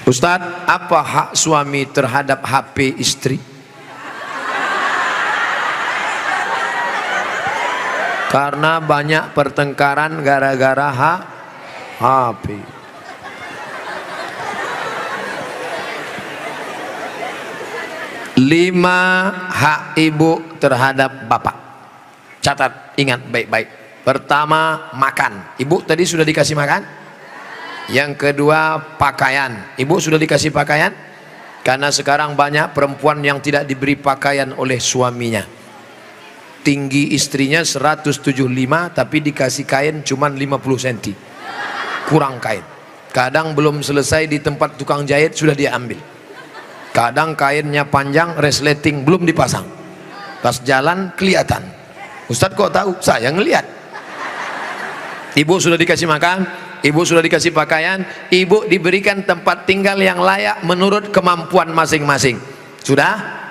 Ustadz, apa hak suami terhadap HP istri? Karena banyak pertengkaran gara-gara HP. Lima hak ibu terhadap bapak. Catat, ingat baik-baik. Pertama, makan. Ibu tadi sudah dikasih makan? Yang kedua, pakaian. Ibu sudah dikasih pakaian? Karena sekarang banyak perempuan yang tidak diberi pakaian oleh suaminya. Tinggi istrinya 175 tapi dikasih kain cuma 50 cm. Kurang kain. Kadang belum selesai di tempat tukang jahit sudah dia ambil. Kadang kainnya panjang, resleting belum dipasang. Pas jalan kelihatan. Ustadz kok tahu? Saya ngelihat. Ibu sudah dikasih makan, ibu sudah dikasih pakaian, ibu diberikan tempat tinggal yang layak menurut kemampuan masing-masing. Sudah?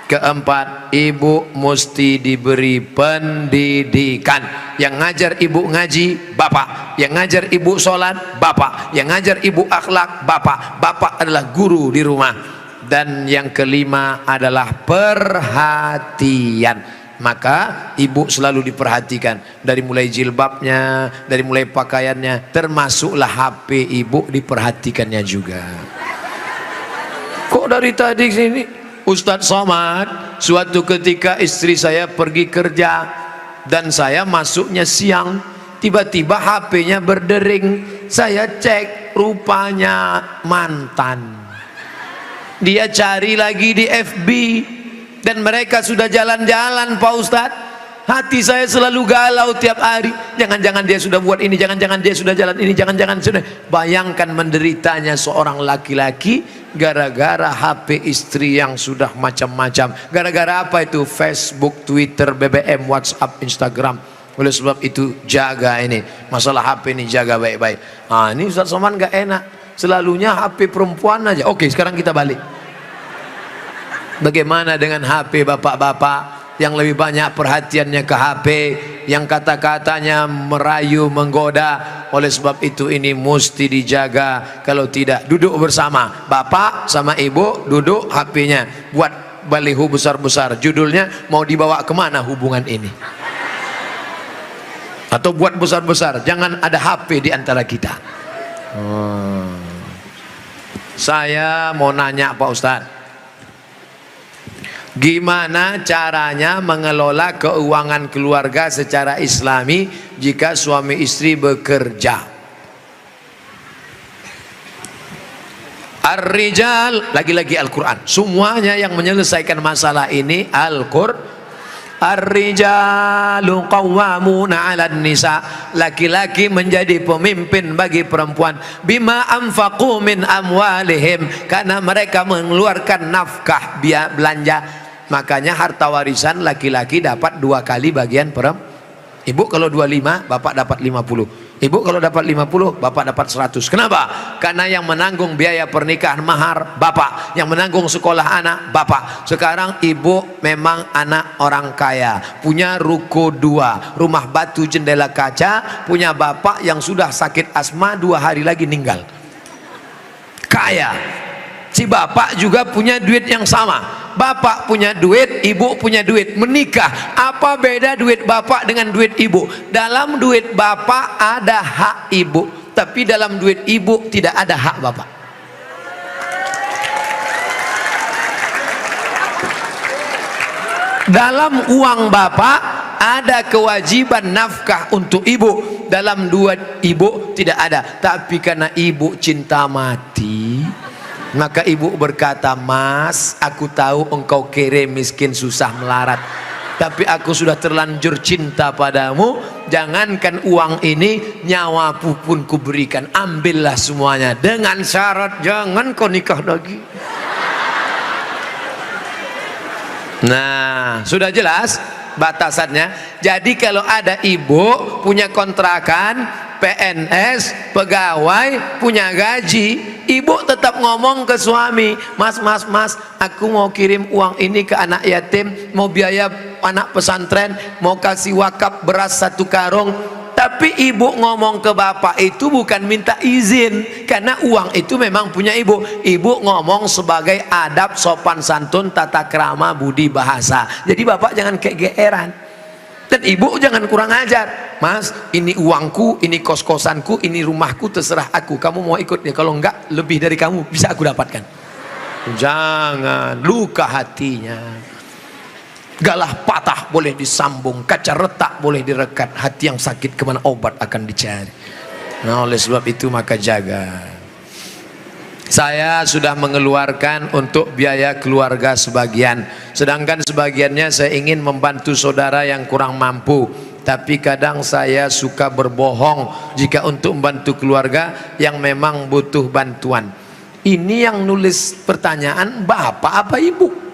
Keempat, ibu mesti diberi pendidikan. Yang ngajar ibu ngaji, bapak. Yang ngajar ibu sholat, bapak. Yang ngajar ibu akhlak, bapak. Bapak adalah guru di rumah. Dan yang kelima adalah perhatian. Maka ibu selalu diperhatikan. Dari mulai jilbabnya, dari mulai pakaiannya, termasuklah HP ibu diperhatikannya juga. Kok dari tadi sini Ustadz Somad, suatu ketika istri saya pergi kerja dan saya masuknya siang, tiba-tiba HP-nya berdering. Saya cek, rupanya mantan. Dia cari lagi di FB dan mereka sudah jalan-jalan, Pak Ustadz. Hati saya selalu galau tiap hari. Jangan-jangan dia sudah buat ini, jangan-jangan dia sudah jalan ini, jangan-jangan sudah. Bayangkan menderitanya seorang laki-laki gara-gara HP istri yang sudah macam-macam. Gara-gara apa itu? Facebook, Twitter, BBM, WhatsApp, Instagram. Oleh sebab itu jaga ini. Masalah HP ini jaga baik-baik. Nah, ini Ustaz Somad gak enak. Selalunya HP perempuan aja. Oke, sekarang kita balik. Bagaimana dengan HP bapak-bapak yang lebih banyak perhatiannya ke HP, yang kata-katanya merayu, menggoda? Oleh sebab itu ini mesti dijaga. Kalau tidak, duduk bersama bapak sama ibu, duduk, HP-nya buat baliho besar-besar, judulnya mau dibawa kemana hubungan ini, atau buat besar-besar, jangan ada HP di antara kita. Saya mau nanya Pak Ustadz, gimana caranya mengelola keuangan keluarga secara islami jika suami istri bekerja? Ar-rijal, lagi-lagi Al-Quran. Semuanya yang menyelesaikan masalah ini Al-Quran. Ar-rijalu qawwamuna 'alan nisa. Laki-laki menjadi pemimpin bagi perempuan. Bima anfaqu min amwalihim, karena mereka mengeluarkan nafkah biaya belanja. Makanya harta warisan laki-laki dapat 2 kali bagian perempuan. Ibu kalau 25, bapak dapat 50. Ibu kalau dapat 50, bapak dapat 100. Kenapa? Karena yang menanggung biaya pernikahan mahar bapak, yang menanggung sekolah anak bapak. Sekarang ibu memang anak orang kaya, punya ruko 2, rumah batu jendela kaca, punya bapak yang sudah sakit asma 2 hari lagi meninggal. Kaya. Si bapak juga punya duit yang sama. Bapak punya duit, ibu punya duit, menikah. Apa beda duit bapak dengan duit ibu? Dalam duit bapak ada hak ibu, tapi dalam duit ibu tidak ada hak bapak. Dalam uang bapak ada kewajiban nafkah untuk ibu, dalam duit ibu tidak ada. Tapi karena ibu cinta mati, maka ibu berkata, "Mas, aku tahu engkau kere, miskin, susah melarat, tapi aku sudah terlanjur cinta padamu. Jangankan uang ini, nyawaku pun kuberikan. Ambillah semuanya, dengan syarat jangan kau nikah lagi." Nah, sudah jelas batasannya. Jadi kalau ada ibu punya kontrakan, PNS, pegawai, punya gaji, ibu tetap ngomong ke suami, "Mas, aku mau kirim uang ini ke anak yatim, mau biaya anak pesantren, mau kasih wakaf beras 1 karung." Tapi ibu ngomong ke bapak itu bukan minta izin, karena uang itu memang punya ibu. Ibu ngomong sebagai adab, sopan santun, tata krama, budi bahasa. Jadi bapak jangan kegeeran, dan ibu jangan kurang ajar. Mas, ini uangku, ini kos-kosanku, ini rumahku, terserah aku, kamu mau ikut ya, kalau enggak lebih dari kamu bisa aku dapatkan. Jangan, luka hatinya. Galah patah boleh disambung, kaca retak boleh direkat, hati yang sakit kemana obat akan dicari. Nah, oleh sebab itu maka jaga. Saya sudah mengeluarkan untuk biaya keluarga sebagian, sedangkan sebagiannya saya ingin membantu saudara yang kurang mampu. Tapi kadang saya suka berbohong jika untuk membantu keluarga yang memang butuh bantuan. Ini yang nulis pertanyaan bapak apa ibu?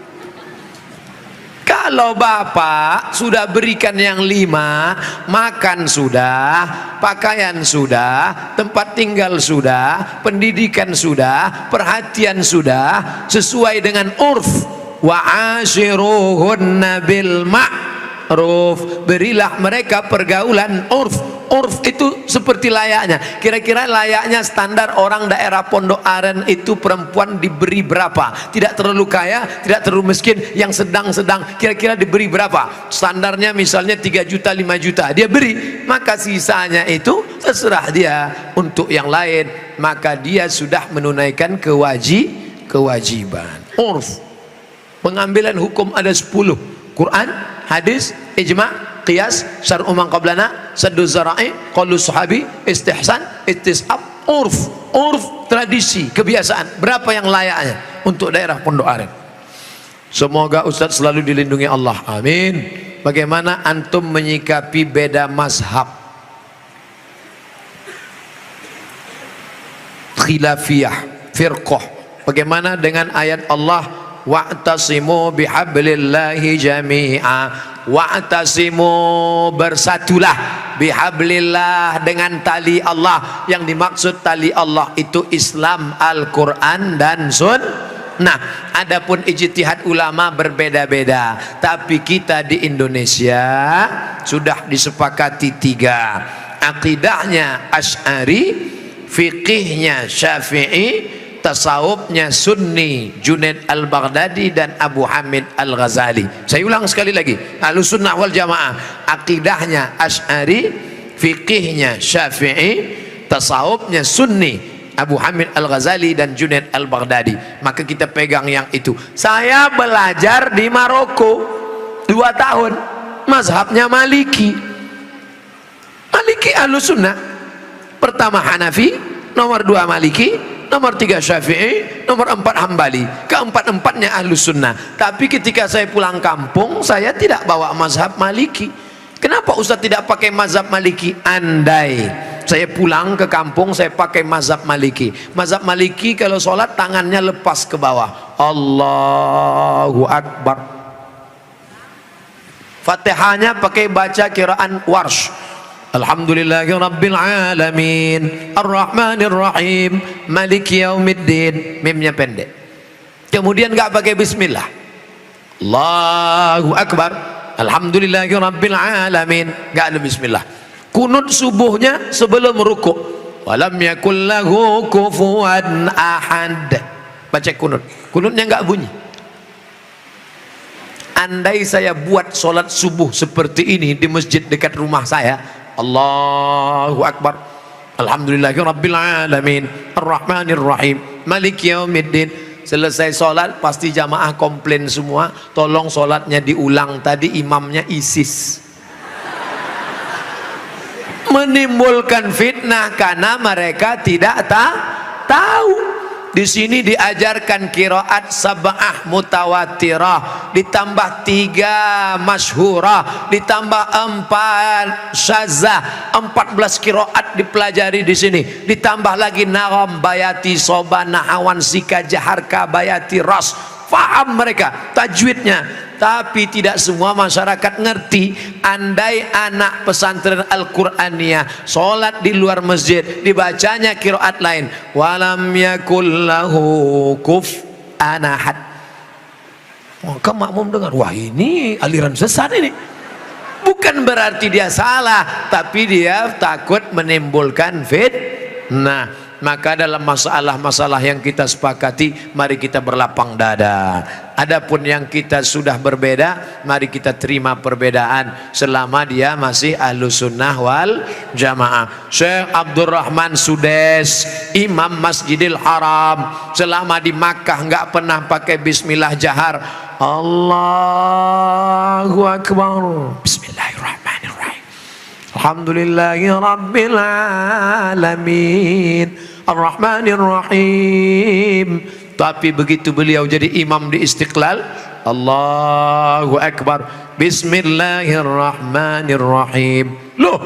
Kalau bapak sudah berikan yang 5, makan sudah, pakaian sudah, tempat tinggal sudah, pendidikan sudah, perhatian sudah, sesuai dengan urf, wa ashiruhunna bil ma'ruf, berilah mereka pergaulan urf. Urf itu seperti layaknya, kira-kira layaknya standar orang daerah Pondok Aren itu perempuan diberi berapa, tidak terlalu kaya, tidak terlalu miskin, yang sedang-sedang, kira-kira diberi berapa standarnya, misalnya 3 juta 5 juta dia beri, maka sisanya itu terserah dia untuk yang lain, maka dia sudah menunaikan kewajiban. Urf, pengambilan hukum ada 10, Quran, hadis, ijma', qiyas, syar'u man qablana, saddu zara'i, qaulu sahabi, istihsan, istisab, urf. Urf, tradisi, kebiasaan, berapa yang layaknya untuk daerah Pondok Aren. Semoga Ustadz selalu dilindungi Allah, amin. Bagaimana antum menyikapi beda mazhab, khilafiyah, firqah? Bagaimana dengan ayat Allah, wa'tasimu bihablillahi jami'a, wa'tasimu, bersatulah, bihablillah, dengan tali Allah. Yang dimaksud tali Allah itu Islam, Al-Quran dan Sunnah. Adapun ijtihad ulama berbeda-beda, tapi kita di Indonesia sudah disepakati 3, akidahnya Asy'ari, fikihnya Syafi'i, tasawufnya Sunni, Junaid al-Baghdadi dan Abu Hamid al-Ghazali. Saya ulang sekali lagi, Ahlussunnah wal Jamaah akidahnya Asy'ari, fikihnya Syafi'i, tasawufnya Sunni, Abu Hamid al-Ghazali dan Junaid al-Baghdadi. Maka kita pegang yang itu. Saya belajar di Maroko 2 tahun, mazhabnya Maliki. Maliki Ahlussunnah, pertama Hanafi, nomor 2 Maliki, nomor 3 Syafi'i, nomor 4 Hambali, keempat-empatnya Ahlussunnah. Tapi ketika saya pulang kampung, saya tidak bawa mazhab Maliki. Kenapa Ustaz tidak pakai mazhab Maliki? Andai saya pulang ke kampung, saya pakai mazhab Maliki. Mazhab Maliki kalau sholat tangannya lepas ke bawah, Allahu Akbar. Fatihahnya pakai baca kiraan Warsh, Alhamdulillahi Rabbil Alamin, Ar-Rahmanir Rahim, Maliki Yaumiddin, mimnya pendek. Kemudian nggak pakai bismillah, Allahu Akbar, Alhamdulillahi Rabbil Alamin, nggak ada bismillah. Kunut subuhnya sebelum rukuk, walam yakul lahu kufuwan ahad, baca kunut. Kunutnya nggak bunyi. Andai saya buat sholat subuh seperti ini di masjid dekat rumah saya, Allahu Akbar, Alhamdulillahi Rabbil Alamin, Ar-Rahmanir Rahim, Maliki Yaumiddin. Selesai sholat pasti jamaah komplain semua, tolong sholatnya diulang, tadi imamnya ISIS. Menimbulkan fitnah karena mereka tidak tahu. Di sini diajarkan qiraat sab'ah mutawatirah, ditambah 3 masyhurah, ditambah 4 syazah, 14 qiraat dipelajari di sini. Ditambah lagi nagham, bayati, soba, nahawan, sika, jaharka, bayati, ras. Paham mereka tajwidnya, tapi tidak semua masyarakat ngerti. Andai anak pesantren Al-Qur'aniyah sholat di luar masjid, dibacanya qiraat lain, walam yakul lahu kufuwan ahad, maka makmum dengar, wah ini aliran sesat ini. Bukan berarti dia salah, tapi dia takut menimbulkan fitnah. Maka dalam masalah-masalah yang kita sepakati, mari kita berlapang dada. Adapun yang kita sudah berbeda, mari kita terima perbedaan selama dia masih Ahlus Sunnah wal Jamaah. Syekh Abdurrahman Sudes, Imam Masjidil Haram, selama di Makkah nggak pernah pakai bismillah jahar. Allahu Akbar. Bismillahirrahmanirrahim. Alhamdulillahi Rabbil Alamin Ar-Rahmanir-Rahim. Tapi begitu beliau jadi imam di Istiqlal, Allahu Akbar, Bismillahirrahmanirrahim. Loh,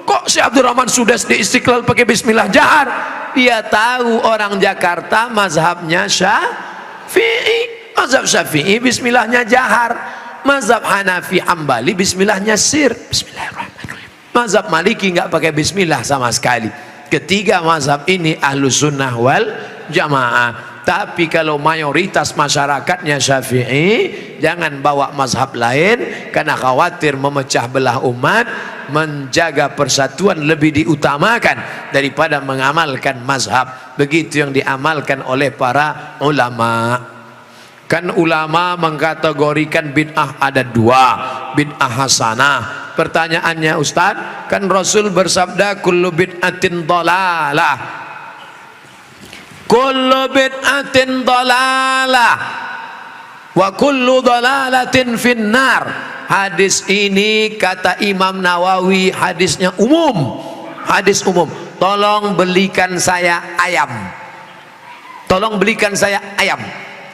kok si Abdurrahman Sudes di Istiqlal pakai bismillah jahar? Dia tahu orang Jakarta mazhabnya Syafi'i. Mazhab Syafi'i bismillahnya jahar. Mazhab Hanafi Hambali bismillahnya sir. Bismillahirrahmanirrahim. Mazhab Maliki nggak pakai bismillah sama sekali. Ketiga mazhab ini Ahlus Sunnah wal Jamaah. Tapi kalau mayoritas masyarakatnya Syafi'i, jangan bawa mazhab lain, karena khawatir memecah belah umat. Menjaga persatuan lebih diutamakan daripada mengamalkan mazhab. Begitu yang diamalkan oleh para ulama. Kan ulama mengkategorikan bid'ah ada dua, bid'ah hasanah. Pertanyaannya Ustaz, kan Rasul bersabda kullu bid'atin dhalalah, kullu bid'atin dhalalah wa kullu dhalalatin finnar. Hadis ini kata Imam Nawawi hadisnya umum, hadis umum. Tolong belikan saya ayam, tolong belikan saya ayam.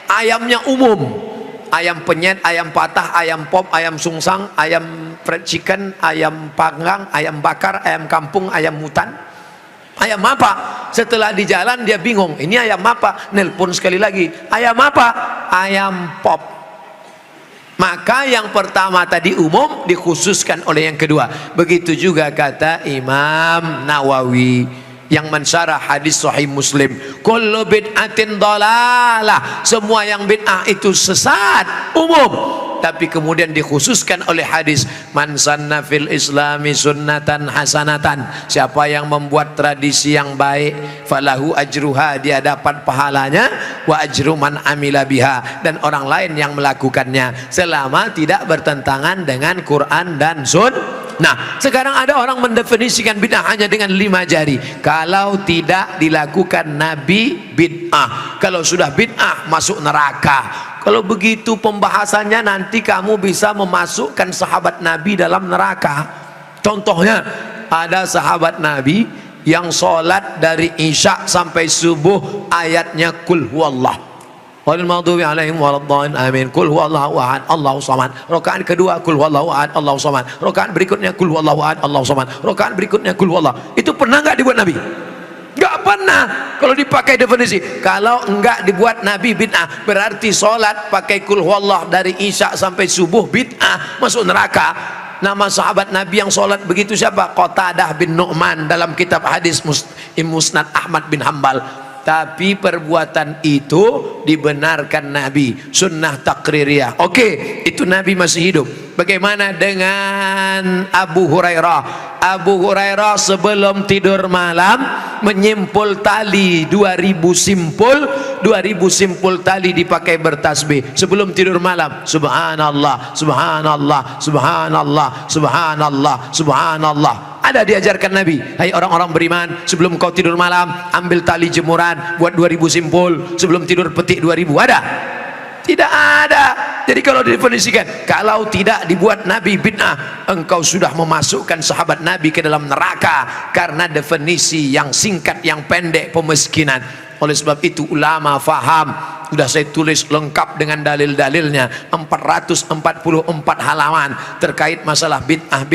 Ayamnya umum, ayam penyet, ayam patah, ayam pop, ayam sungsang, ayam fried chicken, ayam panggang, ayam bakar, ayam kampung, ayam hutan. Ayam apa? Setelah di jalan dia bingung, ini ayam apa? Nelpon sekali lagi, ayam apa? Ayam pop. Maka yang pertama tadi umum dikhususkan oleh yang kedua. Begitu juga kata Imam Nawawi yang mensyarah hadis Sahih Muslim, kullu bid'atin dhalalah, semua yang bid'ah itu sesat, umum. Tapi kemudian dikhususkan oleh hadis, man sanna fil islami sunnatan hasanatan, siapa yang membuat tradisi yang baik, falahu ajruha, dia dapat pahalanya, wa ajru man amila biha, dan orang lain yang melakukannya selama tidak bertentangan dengan Quran dan Sunnah. Nah, sekarang ada orang mendefinisikan bid'ah hanya dengan 5 jari. Kalau tidak dilakukan Nabi, bid'ah. Kalau sudah bid'ah, masuk neraka. Kalau begitu pembahasannya, nanti kamu bisa memasukkan sahabat Nabi dalam neraka. Contohnya, ada sahabat Nabi yang sholat dari Isya sampai subuh ayatnya kul huwallah. Walil maghdubi alaihim waladdallin amin. Qul huwallahu ahad Allahu samad. Rakaat kedua qul huwallahu ahad Allahu samad. Rakaat berikutnya qul huwallahu ahad Allahu samad. Rakaat berikutnya qul huwallah. Itu pernah enggak dibuat Nabi? Enggak pernah. Kalau dipakai definisi, kalau enggak dibuat Nabi bid'ah, berarti salat pakai qul huwallah dari Isya sampai subuh bid'ah, masuk neraka. Nama sahabat Nabi yang salat begitu siapa? Qatadah bin Nu'man dalam kitab hadis Musnad Ahmad bin Hambal. Tapi perbuatan itu dibenarkan Nabi, sunnah takririyah. Oke, itu Nabi masih hidup. Bagaimana dengan Abu Hurairah? Abu Hurairah sebelum tidur malam menyimpul tali 2000 simpul tali dipakai bertasbih sebelum tidur malam. Subhanallah, subhanallah, subhanallah, subhanallah, subhanallah. Ada diajarkan Nabi, hai orang-orang beriman, sebelum kau tidur malam ambil tali jemuran, buat 2000 simpul, sebelum tidur petik 2000. Ada? Tidak ada. Jadi kalau didefinisikan, kalau tidak dibuat Nabi bid'ah, engkau sudah memasukkan sahabat Nabi ke dalam neraka, karena definisi yang singkat, yang pendek, pemiskinan. Oleh sebab itu ulama faham, sudah saya tulis lengkap dengan dalil-dalilnya, 444 halaman terkait masalah bid'ah.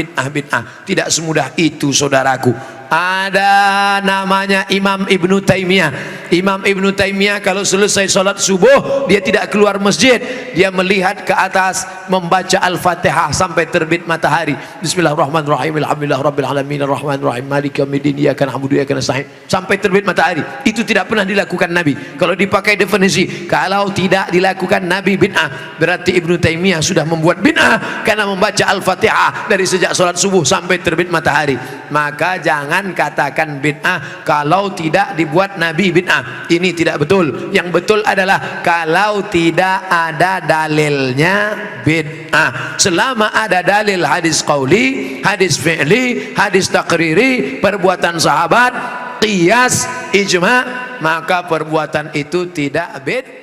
Tidak semudah itu saudaraku. Ada namanya Imam Ibnu Taimiyah. Imam Ibnu Taimiyah kalau selesai sholat subuh dia tidak keluar masjid, dia melihat ke atas membaca Al-Fatihah sampai terbit matahari. Bismillahirrahmanirrahim, alhamdulillahirabbil alamin, arrahmanirrahim, maliki yaumiddin, iyyaka na'budu wa iyyaka nasta'in, sampai terbit matahari. Itu tidak pernah dilakukan Nabi. Kalau dipakai definisi, kalau tidak dilakukan Nabi bid'ah, berarti Ibnu Taimiyah sudah membuat bid'ah karena membaca Al-Fatihah dari sejak sholat subuh sampai terbit matahari. Maka jangan katakan bid'ah kalau tidak dibuat Nabi bid'ah. Ini tidak betul. Yang betul adalah kalau tidak ada dalilnya bid'ah. Selama ada dalil hadis qauli, hadis fi'li, hadis takriri, perbuatan sahabat, qiyas, ijma', maka perbuatan itu tidak bid'ah.